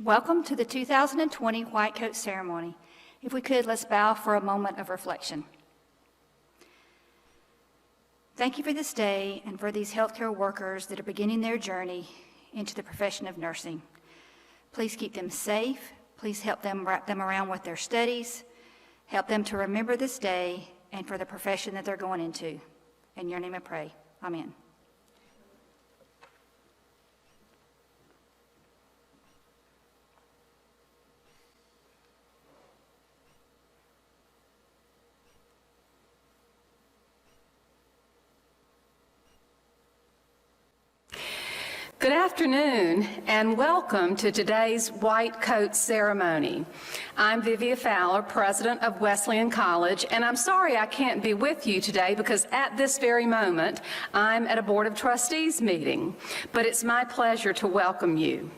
Welcome to the 2020 White Coat Ceremony. If we could, let's bow for a moment of reflection. Thank you for this day and for these healthcare workers that are beginning their journey into the profession of nursing. Please keep them safe. Please help them wrap them around with their studies. Help them to remember this day and for the profession that they're going into. In your name I pray. Amen. Good afternoon and welcome to today's White Coat Ceremony. I'm Vivian Fowler, President of Wesleyan College, and I'm sorry I can't be with you today because at this very moment I'm at a Board of Trustees meeting, but it's my pleasure to welcome you.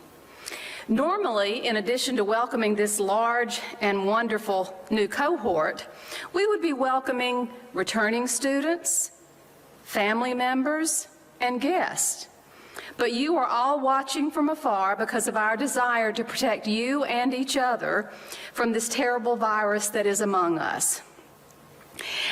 Normally, in addition to welcoming this large and wonderful new cohort, we would be welcoming returning students, family members, and guests. But you are all watching from afar because of our desire to protect you and each other from this terrible virus that is among us.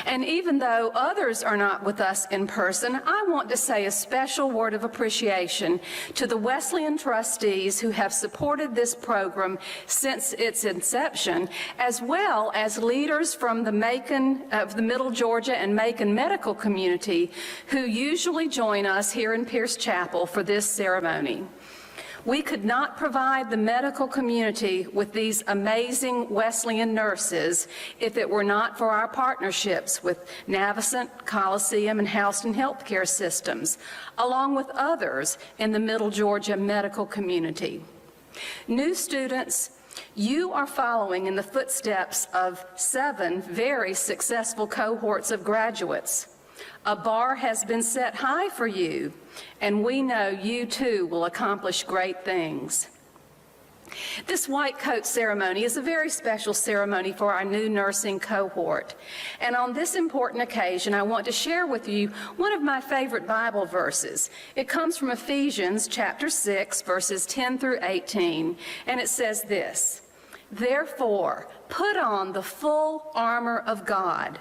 And even though others are not with us in person, I want to say a special word of appreciation to the Wesleyan trustees who have supported this program since its inception, as well as leaders from the Middle Georgia and Macon medical community who usually join us here in Pierce Chapel for this ceremony. We could not provide the medical community with these amazing Wesleyan nurses if it were not for our partnerships with Navicent, Coliseum, and Houston Healthcare Systems, along with others in the Middle Georgia medical community. New students, you are following in the footsteps of 7 very successful cohorts of graduates. A bar has been set high for you, and we know you too will accomplish great things. This White Coat Ceremony is a very special ceremony for our new nursing cohort. And on this important occasion, I want to share with you one of my favorite Bible verses. It comes from Ephesians chapter 6, verses 10 through 18, and it says this: "Therefore, put on the full armor of God."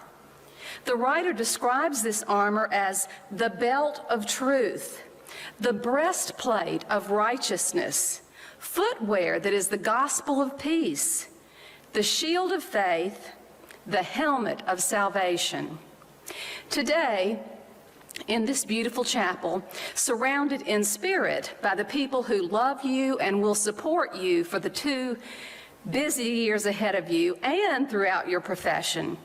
The writer describes this armor as the belt of truth, the breastplate of righteousness, footwear that is the gospel of peace, the shield of faith, the helmet of salvation. Today, in this beautiful chapel, surrounded in spirit by the people who love you and will support you for the 2 busy years ahead of you and throughout your profession,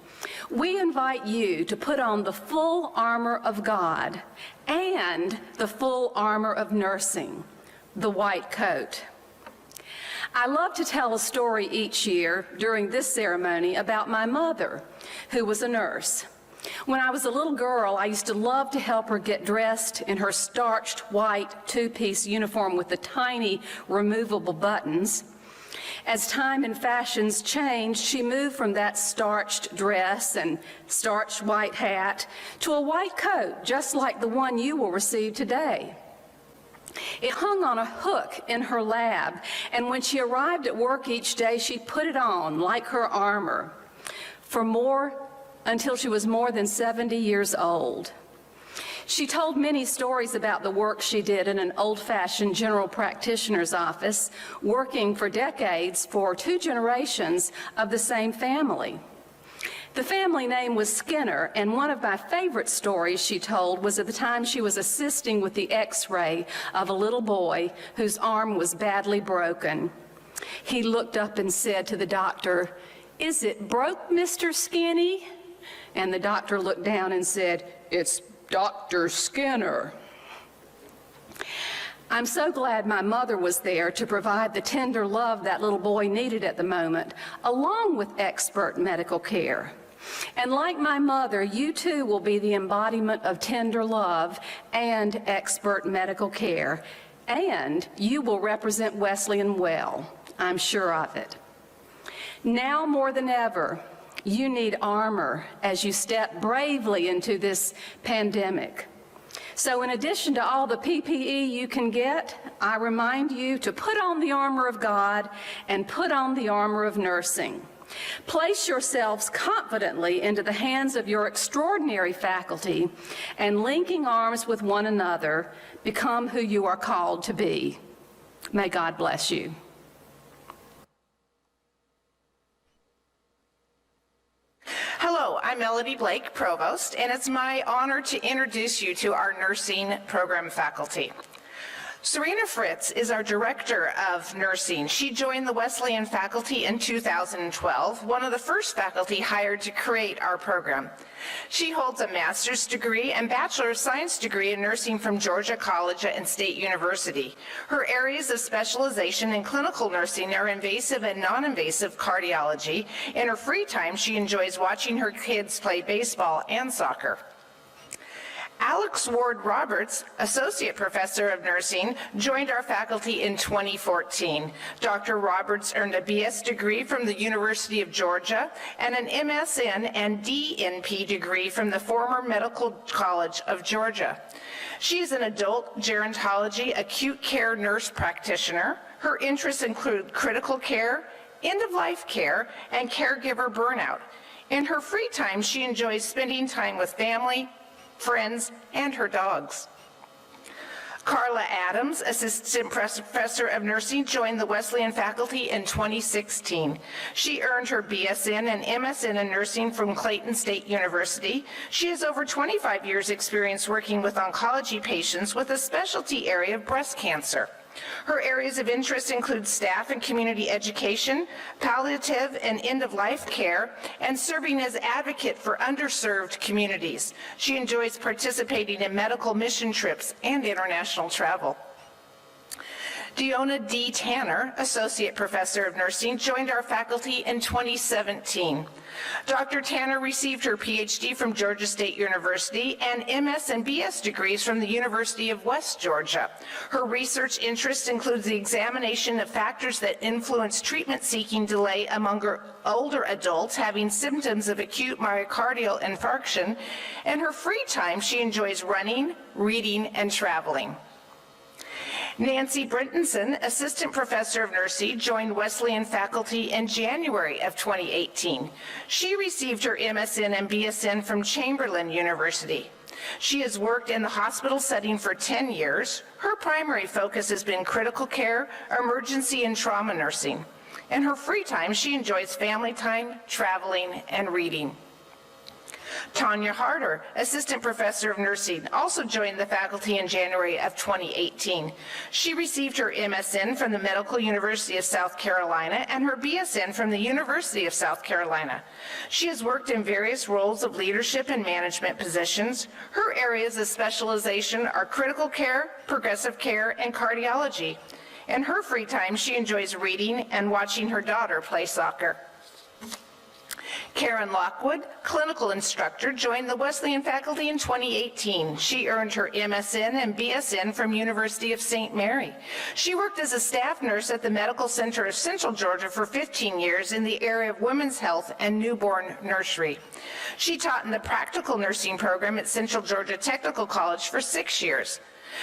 we invite you to put on the full armor of God and the full armor of nursing, the white coat. I love to tell a story each year during this ceremony about my mother, who was a nurse. When I was a little girl, I used to love to help her get dressed in her starched white 2-piece uniform with the tiny removable buttons. As time and fashions changed, she moved from that starched dress and starched white hat to a white coat, just like the one you will receive today. It hung on a hook in her lab, and when she arrived at work each day, she put it on like her armor until she was more than 70 years old. She told many stories about the work she did in an old-fashioned general practitioner's office, working for decades for 2 generations of the same family. The family name was Skinner, and one of my favorite stories she told was at the time she was assisting with the x-ray of a little boy whose arm was badly broken. He looked up and said to the doctor, "Is it broke, Mr. Skinny?" And the doctor looked down and said, "It's Dr. Skinner." I'm so glad my mother was there to provide the tender love that little boy needed at the moment, along with expert medical care. And like my mother, you too will be the embodiment of tender love and expert medical care, and you will represent Wesleyan well. I'm sure of it. Now more than ever, you need armor as you step bravely into this pandemic. So in addition to all the PPE you can get, I remind you to put on the armor of God and put on the armor of nursing. Place yourselves confidently into the hands of your extraordinary faculty, and linking arms with one another, become who you are called to be. May God bless you. Hello, I'm Melody Blake, Provost, and it's my honor to introduce you to our nursing program faculty. Sirena Fritz is our Director of Nursing. She joined the Wesleyan faculty in 2012, one of the first faculty hired to create our program. She holds a master's degree and Bachelor of Science degree in nursing from Georgia College and State University. Her areas of specialization in clinical nursing are invasive and non-invasive cardiology. In her free time, she enjoys watching her kids play baseball and soccer. Alex Ward Roberts, Associate Professor of Nursing, joined our faculty in 2014. Dr. Roberts earned a BS degree from the University of Georgia and an MSN and DNP degree from the former Medical College of Georgia. She is an adult gerontology acute care nurse practitioner. Her interests include critical care, end-of-life care, and caregiver burnout. In her free time, she enjoys spending time with family, friends, and her dogs. Carla Adams, Assistant Professor of Nursing, joined the Wesleyan faculty in 2016. She earned her BSN and MSN in nursing from Clayton State University. She has over 25 years' experience working with oncology patients with a specialty area of breast cancer. Her areas of interest include staff and community education, palliative and end-of-life care, and serving as advocate for underserved communities. She enjoys participating in medical mission trips and international travel. Deona D. Tanner, Associate Professor of Nursing, joined our faculty in 2017. Dr. Tanner received her PhD from Georgia State University and MS and BS degrees from the University of West Georgia. Her research interest includes the examination of factors that influence treatment-seeking delay among older adults having symptoms of acute myocardial infarction. In her free time, she enjoys running, reading, and traveling. Nancy Brynteson, Assistant Professor of Nursing, joined Wesleyan faculty in January of 2018. She received her MSN and BSN from Chamberlain University. She has worked in the hospital setting for 10 years. Her primary focus has been critical care, emergency, and trauma nursing. In her free time, she enjoys family time, traveling, and reading. Tonya Harter, Assistant Professor of Nursing, also joined the faculty in January of 2018. She received her MSN from the Medical University of South Carolina and her BSN from the University of South Carolina. She has worked in various roles of leadership and management positions. Her areas of specialization are critical care, progressive care, and cardiology. In her free time, she enjoys reading and watching her daughter play soccer. Karen Lockwood, Clinical Instructor, joined the Wesleyan faculty in 2018. She earned her MSN and BSN from University of St. Mary. She worked as a staff nurse at the Medical Center of Central Georgia for 15 years in the area of women's health and newborn nursery. She taught in the practical nursing program at Central Georgia Technical College for 6 years.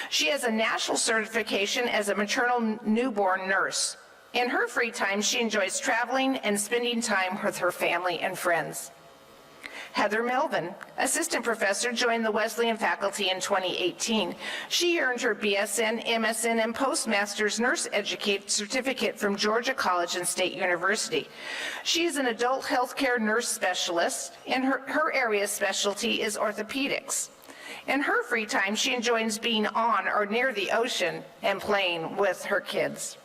She has a national certification as a maternal newborn nurse. In her free time, she enjoys traveling and spending time with her family and friends. Heather Melvin, Assistant Professor, joined the Wesleyan faculty in 2018. She earned her BSN, MSN, and Postmaster's Nurse Educate certificate from Georgia College and State University. She is an adult healthcare nurse specialist, and her area of specialty is orthopedics. In her free time, she enjoys being on or near the ocean and playing with her kids.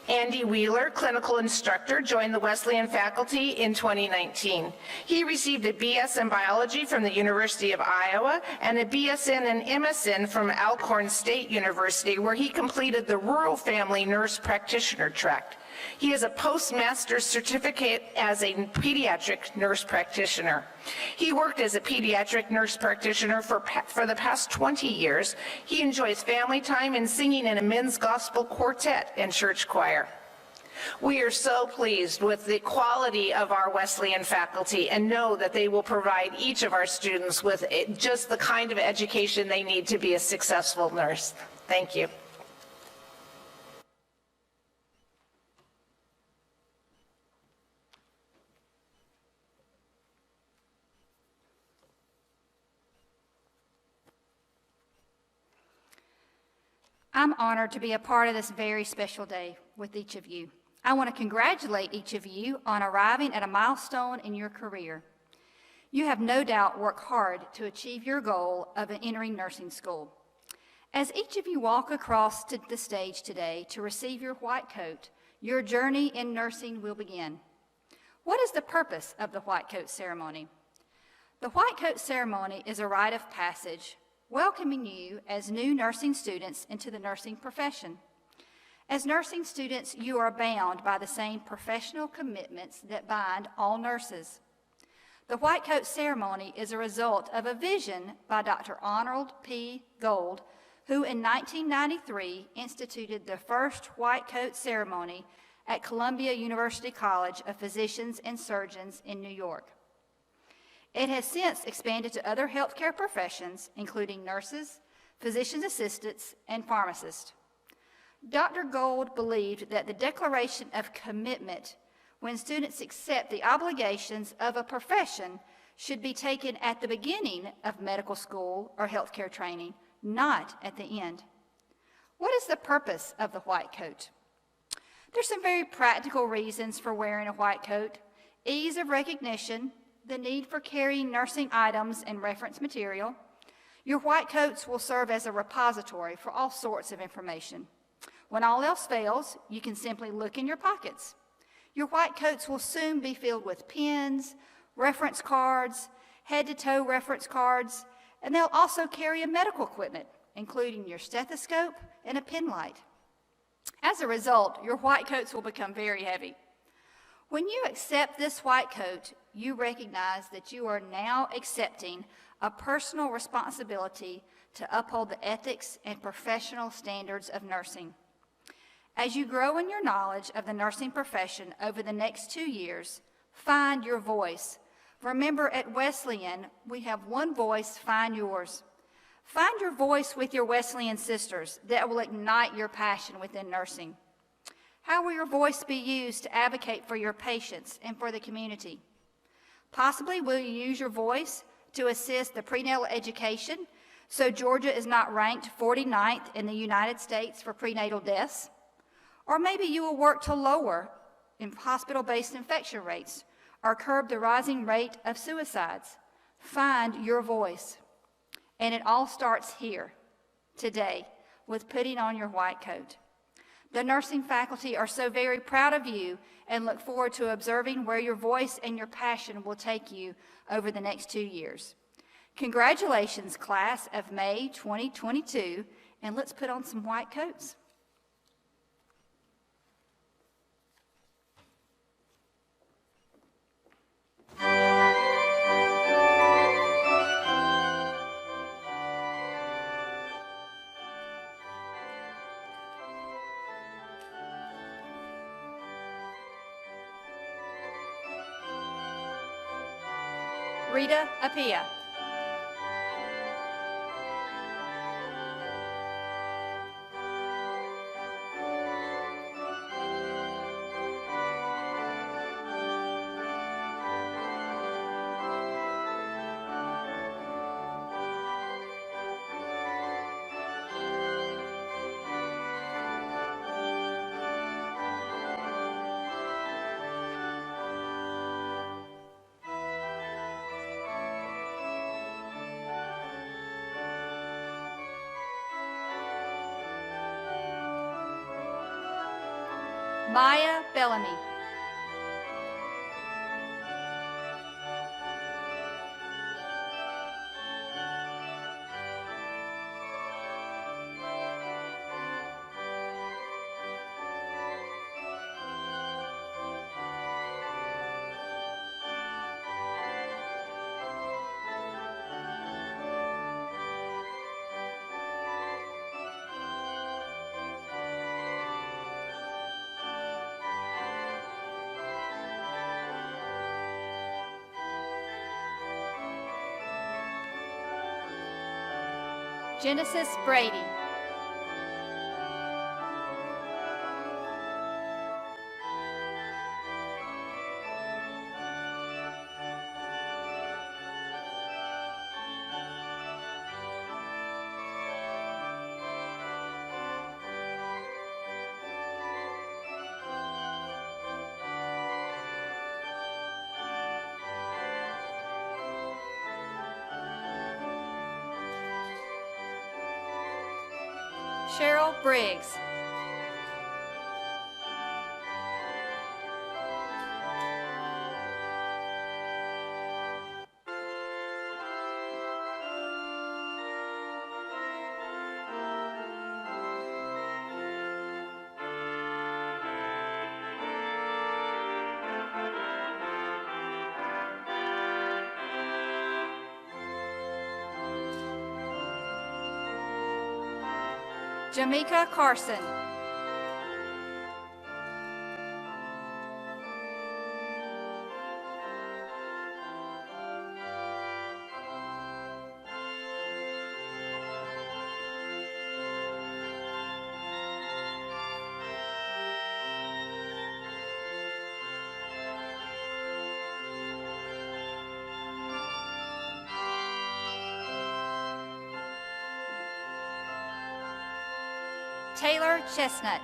Andy Wheeler, Clinical Instructor, joined the Wesleyan faculty in 2019. He received a BS in Biology from the University of Iowa and a BSN and MSN from Alcorn State University, where he completed the Rural Family Nurse Practitioner track. He has a postmaster's certificate as a pediatric nurse practitioner. He worked as a pediatric nurse practitioner for the past 20 years. He enjoys family time and singing in a men's gospel quartet and church choir. We are so pleased with the quality of our Wesleyan faculty and know that they will provide each of our students with just the kind of education they need to be a successful nurse. Thank you. I'm honored to be a part of this very special day with each of you. I want to congratulate each of you on arriving at a milestone in your career. You have no doubt worked hard to achieve your goal of entering nursing school. As each of you walk across to the stage today to receive your white coat, your journey in nursing will begin. What is the purpose of the white coat ceremony? The white coat ceremony is a rite of passage welcoming you as new nursing students into the nursing profession. As nursing students, you are bound by the same professional commitments that bind all nurses. The white coat ceremony is a result of a vision by Dr. Arnold P. Gold, who in 1993 instituted the first white coat ceremony at Columbia University College of Physicians and Surgeons in New York. It has since expanded to other healthcare professions, including nurses, physician assistants, and pharmacists. Dr. Gold believed that the declaration of commitment, when students accept the obligations of a profession, should be taken at the beginning of medical school or healthcare training, not at the end. What is the purpose of the white coat? There's some very practical reasons for wearing a white coat: ease of recognition, the need for carrying nursing items and reference material. Your white coats will serve as a repository for all sorts of information. When all else fails, you can simply look in your pockets. Your white coats will soon be filled with pens, reference cards, head-to-toe reference cards, and they'll also carry medical equipment, including your stethoscope and a pen light. As a result, your white coats will become very heavy. When you accept this white coat, you recognize that you are now accepting a personal responsibility to uphold the ethics and professional standards of nursing. As you grow in your knowledge of the nursing profession over the next 2 years, find your voice. Remember, at Wesleyan, we have one voice, find yours. Find your voice with your Wesleyan sisters that will ignite your passion within nursing. How will your voice be used to advocate for your patients and for the community? Possibly will you use your voice to assist the prenatal education so Georgia is not ranked 49th in the United States for prenatal deaths? Or maybe you will work to lower hospital-based infection rates or curb the rising rate of suicides. Find your voice. And it all starts here, today, with putting on your white coat. The nursing faculty are so very proud of you and look forward to observing where your voice and your passion will take you over the next 2 years. Congratulations, class of May 2022, and let's put on some white coats. Rita Apia. Maya Bellamy. Genesis Brady. Cheryl Briggs. Jamaica Carson. Taylor Chestnut.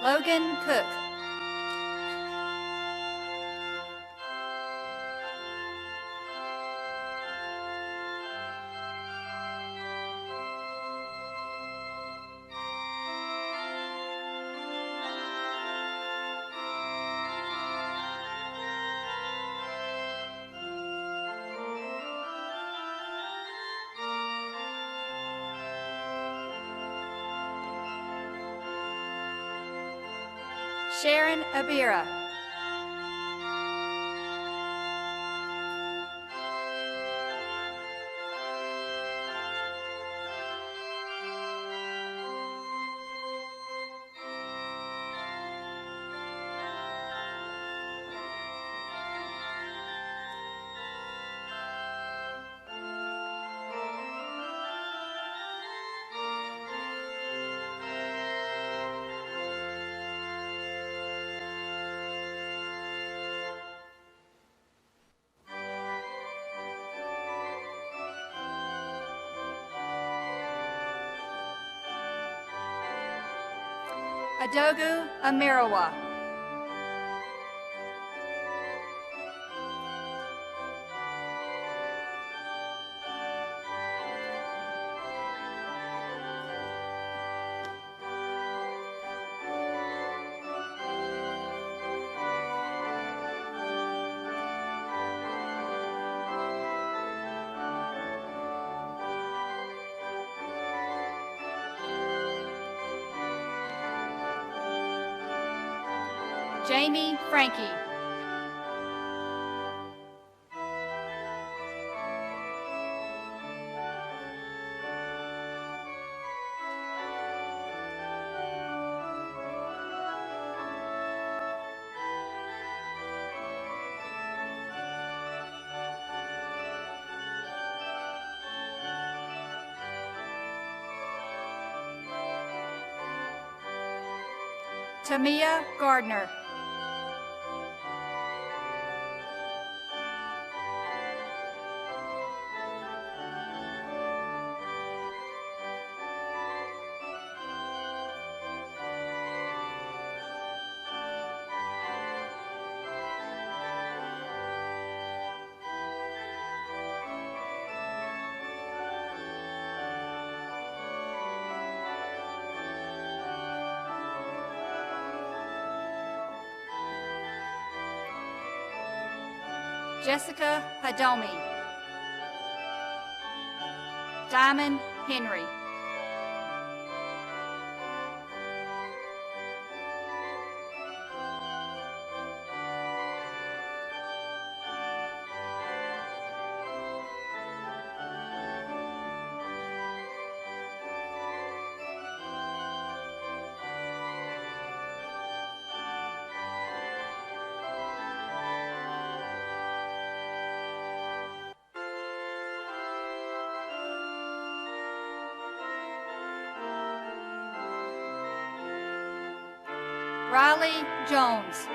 Logan Cook. Sharon Abira. Adogu Amirawa. Jamie Frankie. Tamia Gardner. Jessica Hadomi. Diamond Henry. Riley Jones.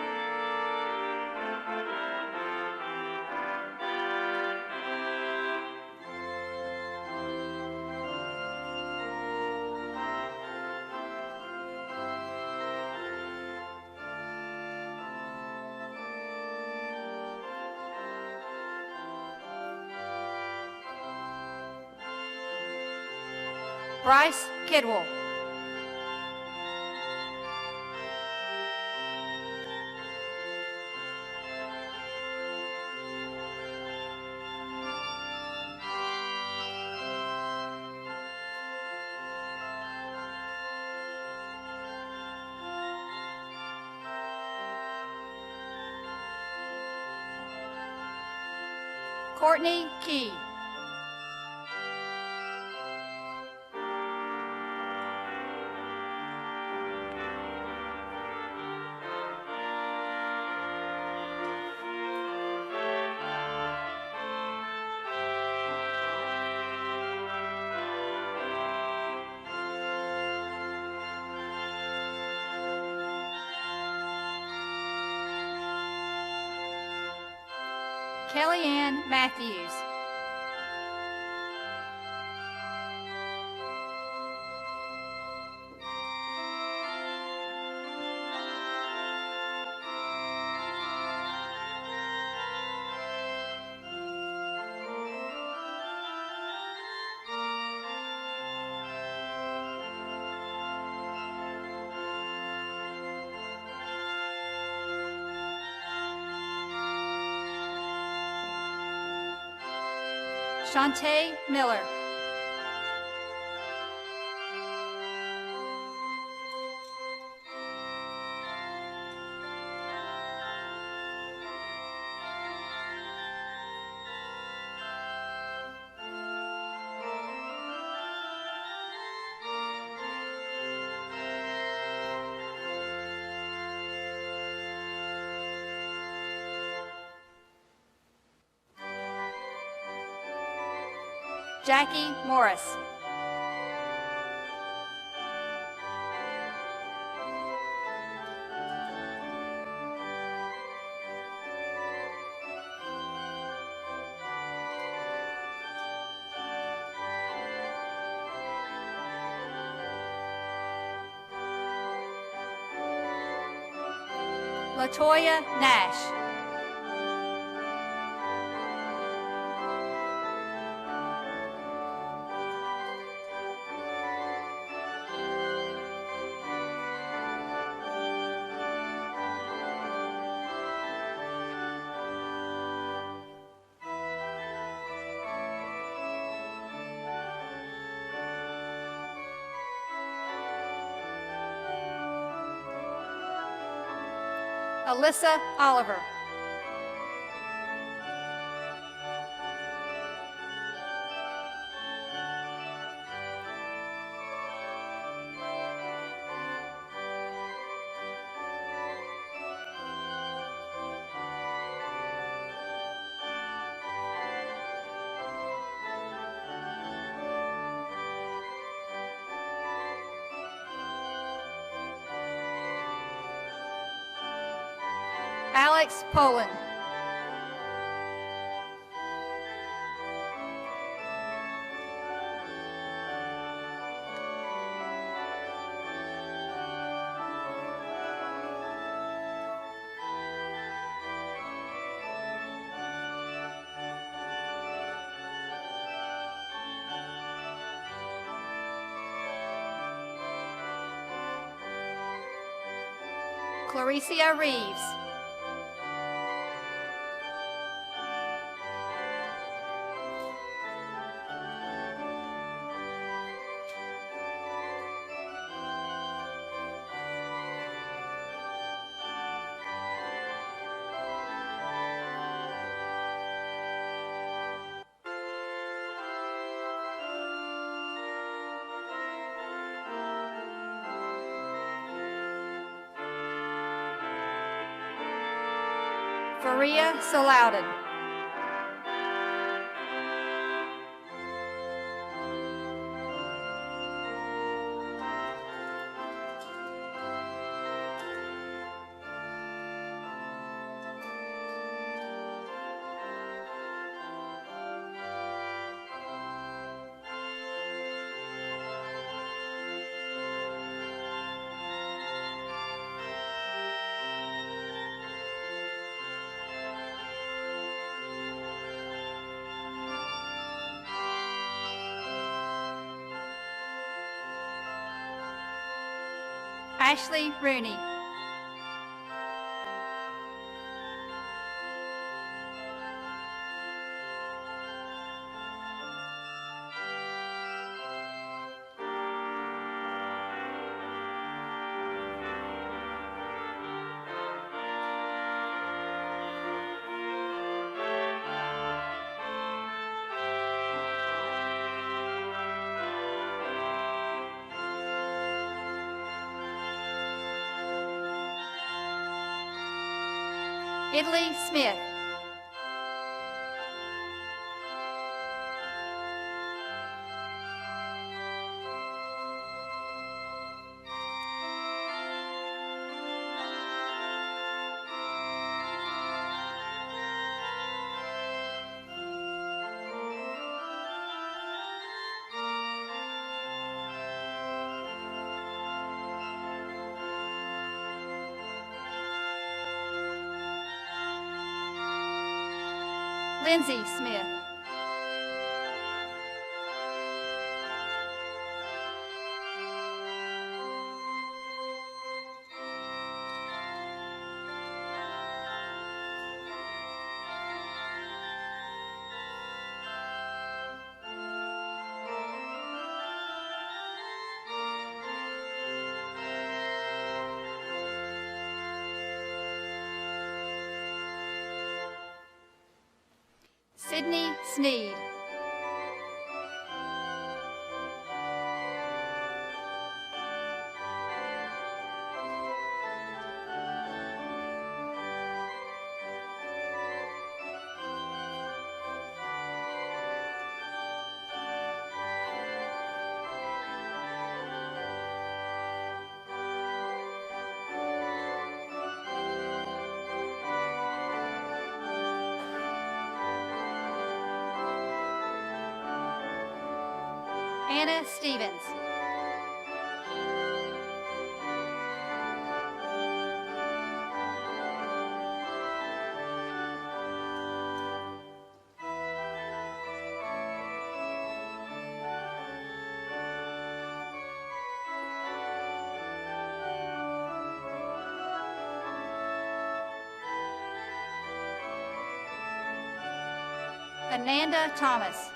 Bryce Kidwell. Courtney Key. Kellyanne Matthews. Shantae Miller. Jackie Morris. Latoya Nash. Alyssa Oliver. Alex Poland. Claricia Reeves. Faria Salaudin. Ashley Rooney. Italy Smith. Lindsay Smith. Sydney Sneed. Anna Stevens. Ananda Thomas.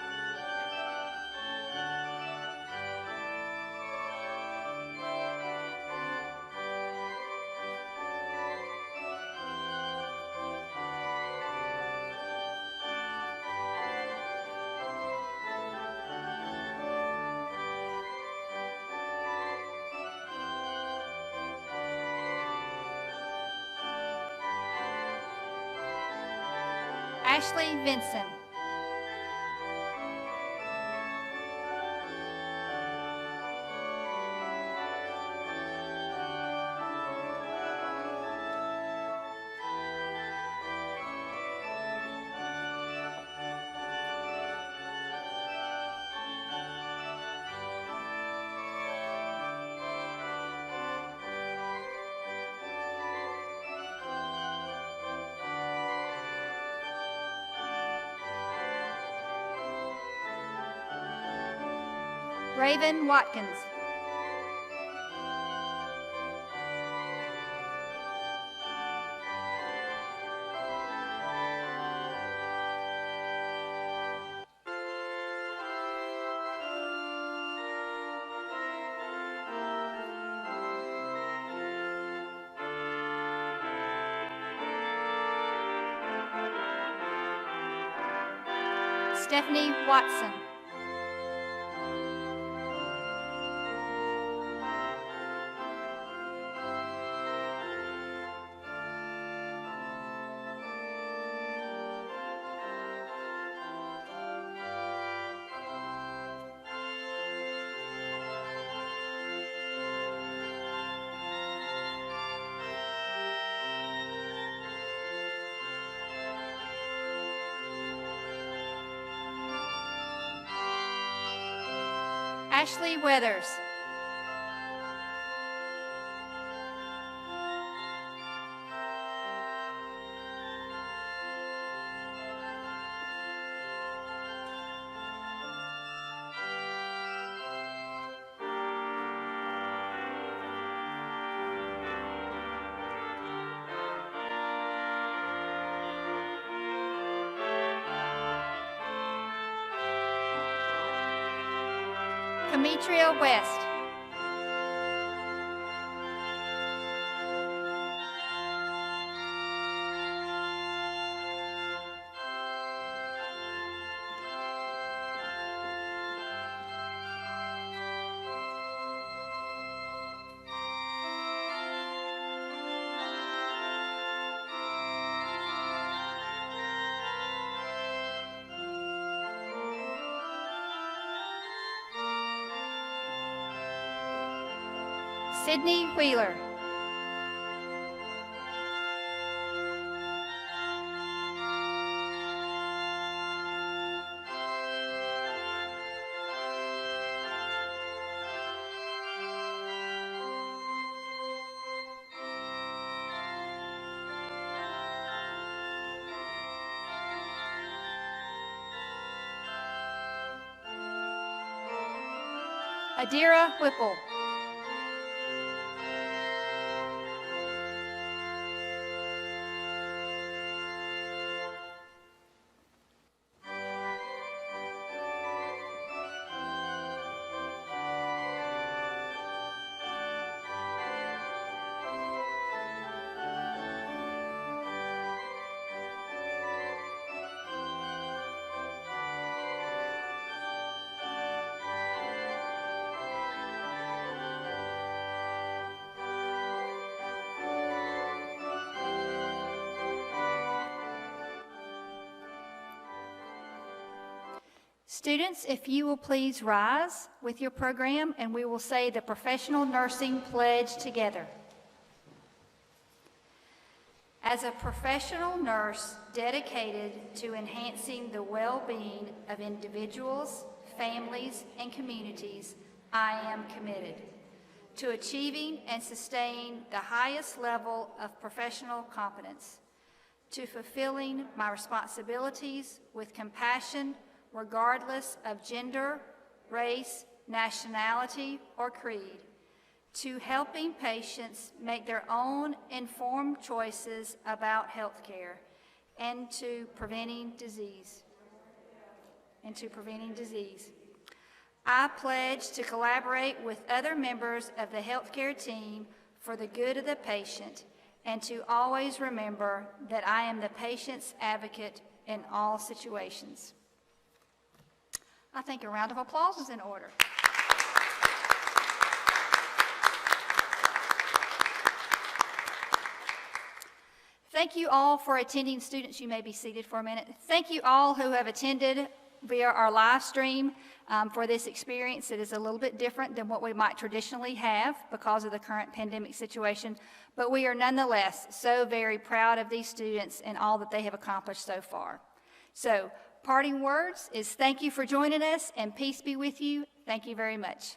Ashley Vinson. Raven Watkins. Stephanie Watson. Ashley Weathers. Demetria West. Sydney Wheeler. Adira Whipple. Students, if you will please rise with your program, and we will say the Professional Nursing Pledge together. As a professional nurse dedicated to enhancing the well-being of individuals, families, and communities, I am committed to achieving and sustaining the highest level of professional competence, to fulfilling my responsibilities with compassion, regardless of gender, race, nationality, or creed, to helping patients make their own informed choices about health care, and to preventing disease. I pledge to collaborate with other members of the healthcare team for the good of the patient, and to always remember that I am the patient's advocate in all situations. I think a round of applause is in order. Thank you all for attending. Students, you may be seated for a minute. Thank you all who have attended via our live stream for this experience. It is a little bit different than what we might traditionally have because of the current pandemic situation, but we are nonetheless so very proud of these students and all that they have accomplished so far. So, parting words is thank you for joining us, and peace be with you. Thank you very much.